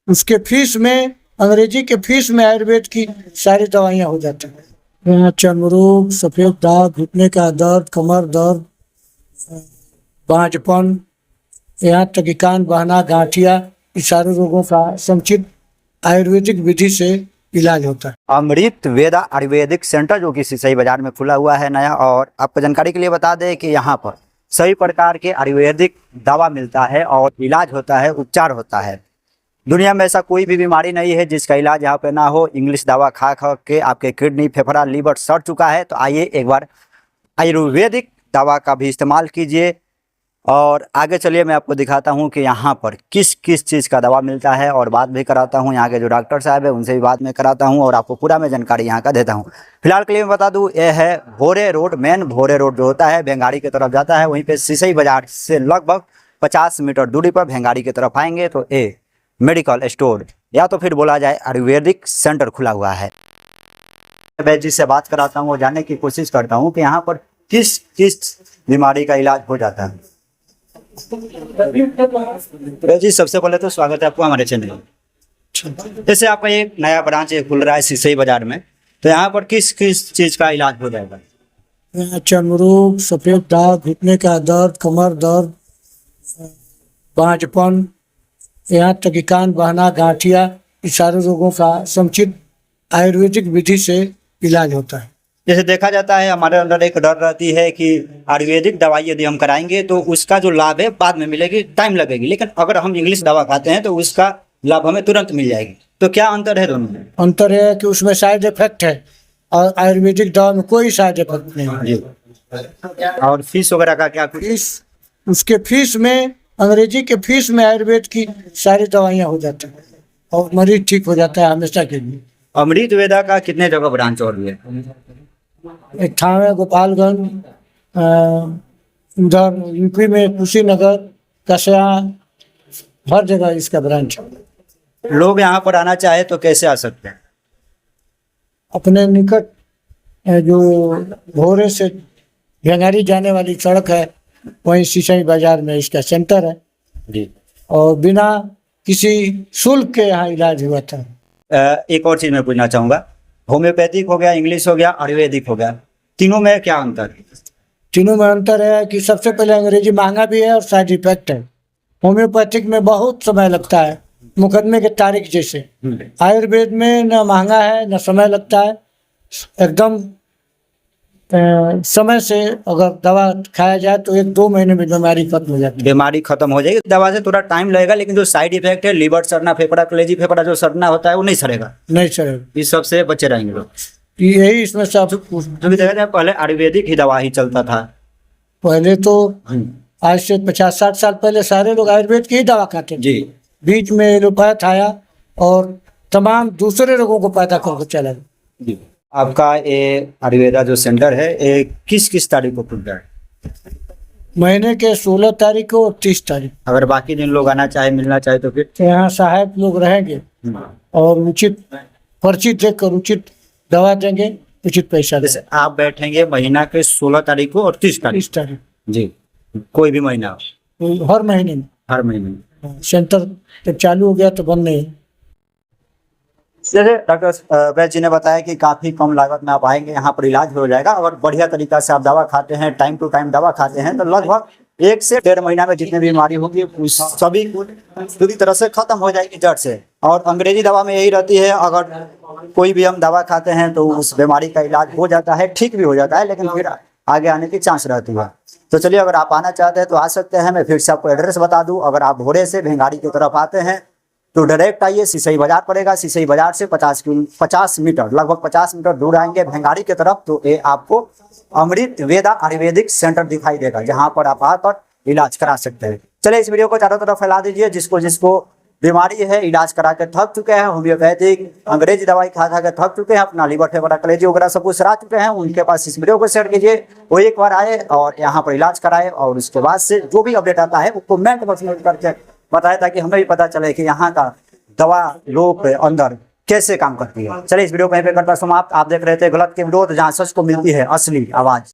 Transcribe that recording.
उसके फीस में, अंग्रेजी के फीस में आयुर्वेद की सारी दवाइयाँ हो जाती हैं। यहाँ चर्मरोग, सफ़ेद दाग, घुटने का दर्द, कमर दर्द, बांझपन, यहाँ तक कि कान बहना, गांठिया, इस सारे रोगों का समुचित आयुर्वेदिक विधि से इलाज होता है। अमृत वेदा आयुर्वेदिक सेंटर जो कि सिसई बाजार में खुला हुआ है नया, और आपको जानकारी के लिए बता दें कि यहाँ पर सभी प्रकार के आयुर्वेदिक दवा मिलता है और इलाज होता है, उपचार होता है। दुनिया में ऐसा कोई भी बीमारी नहीं है जिसका इलाज यहाँ पे ना हो। इंग्लिश दवा खा खा के आपके किडनी, फेफड़ा, लीवर सड़ चुका है, तो आइए एक बार आयुर्वेदिक दवा का भी इस्तेमाल कीजिए। और आगे चलिए मैं आपको दिखाता हूँ कि यहाँ पर किस किस चीज़ का दवा मिलता है, और बात भी कराता हूँ यहाँ के जो डॉक्टर साहब है उनसे भी बात में कराता हूँ, और आपको पूरा मैं जानकारी यहाँ का देता हूँ। फिलहाल के लिए मैं बता दूँ, यह है भोरे रोड, मेन भोरे रोड जो होता है भेंगाड़ी की तरफ जाता है, वहीं पे सिसई बाजार से लगभग 50 मीटर दूरी पर भेंगाड़ी की तरफ आएंगे तो ए मेडिकल स्टोर या तो फिर बोला जाए आयुर्वेदिक सेंटर खुला हुआ है। मैं जिससे बात कराता हूँ वो जानने की कोशिश करता हूँ कि यहाँ पर किस किस बीमारी का इलाज हो जाता है। जी सबसे पहले तो स्वागत है आपको हमारे चैनल में। जैसे आपका एक नया ब्रांच खुल रहा है सिसई बाजार में, तो यहाँ पर किस किस चीज़ का इलाज हो जाएगा? यहाँ चर्मरोग, सफ़ेद दाग, घुटने का दर्द, कमर दर्द, बांझपन, यहाँ तक कि कान बहना, गांठिया, इस सारे रोगों का समुचित आयुर्वेदिक विधि से इलाज होता है। जैसे देखा जाता है हमारे अंदर एक डर रहती है कि आयुर्वेदिक दवाई यदि हम कराएंगे तो उसका जो लाभ है बाद में मिलेगी, टाइम लगेगी, लेकिन अगर हम इंग्लिश दवा खाते हैं तो उसका लाभ हमें तुरंत मिल जाएगी। तो क्या अंतर है दोनों में? अंतर है कि उसमें साइड इफेक्ट है और आयुर्वेदिक दवा में कोई साइड इफेक्ट नहीं है। और फीस वगैरह का क्या? फीस, उसके फीस में, अंग्रेजी के फीस में आयुर्वेद की सारी दवाइयाँ हो जाती हैं और मरीज ठीक हो जाता है हमेशा के लिए। अमृत वेदा का कितने जगह ब्रांच और भी है? एक थाना गोपालगंज, उधर यूपी में कुशीनगर, कसया, हर जगह इसका ब्रांच है। लोग यहाँ पर आना चाहे तो कैसे आ सकते हैं? अपने निकट जो भोरे से भेंगारी जाने वाली सड़क है वहीं सिसई बाजार में इसका सेंटर है जी। और बिना किसी शुल्क के यहाँ इलाज हुआ था। एक और चीज़ मैं पूछना चाहूँगा, होम्योपैथिक हो गया, इंग्लिश हो गया, आयुर्वेदिक हो गया, तीनों में क्या अंतर है? तीनों में अंतर है कि सबसे पहले अंग्रेजी महंगा भी है और साइड इफेक्ट है। होम्योपैथिक में बहुत समय लगता है, मुकदमे के तारीख जैसे। आयुर्वेद में न महंगा है न समय लगता है, एकदम समय से अगर दवा खाया जाए तो 1-2 महीने में बीमारी खत्म हो जाती है। बीमारी खत्म हो जाएगी, दवा से थोड़ा टाइम लगेगा, लेकिन जो साइड इफेक्ट है, लीवर सड़ना, फेफड़ा, कलेजी फेफड़ा जो सड़ना होता है वो नहीं सड़ेगा। नहीं सर, इस सब से बचे रहेंगे लोग। यही इसमें सब। जो भी देखा जाए पहले आयुर्वेदिक ही दवा ही चलता था। पहले तो आज से 50-60 साल पहले सारे लोग आयुर्वेद की ही दवा खाते थे। जी। बीच में एलोपैथ आया और तमाम दूसरे रोगों को पैदा करके चला गया। जी। आपका ये आयुर्वेदा जो सेंटर है ये किस किस तारीख को खुल रहा है? महीने के 16 तारीख को और 30 तारीख। अगर बाकी दिन लोग आना चाहे, मिलना चाहे तो फिर? यहाँ सहायक लोग रहेंगे और उचित पर्ची देकर उचित दवा देंगे, उचित पैसा देंगे। जैसे आप बैठेंगे महीना के 16 तारीख को और 30 तारीख? 30 तारीख जी। कोई भी महीना हो? हर महीने में। हर महीने में। सेंटर जब चालू हो गया तो बंद नहीं। जैसे डॉक्टर वैद्य जी ने बताया कि काफ़ी कम लागत में आप आएंगे, यहाँ पर इलाज हो जाएगा। अगर बढ़िया तरीका से आप दवा खाते हैं, टाइम टू टाइम दवा खाते हैं, तो लगभग 1 से 1.5 महीना में जितनी बीमारी होगी उस सभी पूरी तरह से खत्म हो जाएगी जड़ से। और अंग्रेजी दवा में यही रहती है, अगर कोई भी हम दवा खाते हैं तो उस बीमारी का इलाज हो जाता है, ठीक भी हो जाता है, लेकिन फिर आगे आने की चांस रहती है। तो चलिए, अगर आप आना चाहते हैं तो आ सकते हैं। मैं फिर से आपको एड्रेस बता दूँ, अगर आप भोरे से भेंगाड़ी की तरफ आते हैं तो डायरेक्ट आइए, सिसई बाजार पड़ेगा। सिसई बाजार से 50 मीटर, लगभग 50 मीटर दूर आएंगे भेंगाड़ी की तरफ, तो ये आपको अमृत वेदा आयुर्वेदिक सेंटर दिखाई देगा, जहां पर आप आकर इलाज करा सकते हैं। चलिए, इस वीडियो को चारों तरफ फैला दीजिए। जिसको बीमारी है, इलाज करा के थक चुके हैं, होम्योपैथिक अंग्रेजी दवाई खा खा के थक चुके हैं, अपना लीवर फेफड़ा कलेजी वगैरह सब कुछ सरा चुके हैं, उनके पास इस वीडियो को शेयर कीजिए। वो एक बार आए और यहाँ पर इलाज कराए, और उसके बाद से जो भी अपडेट आता है वो कमेंट बॉक्स में करके बताया, ताकि हमें भी पता चले कि यहाँ का दवा लोग के अंदर कैसे काम करती है। चलिए, इस वीडियो को यहीं पे करता समाप्त। आप देख रहे थे गलत के विरोध, जहाँ सच को मिलती है असली आवाज।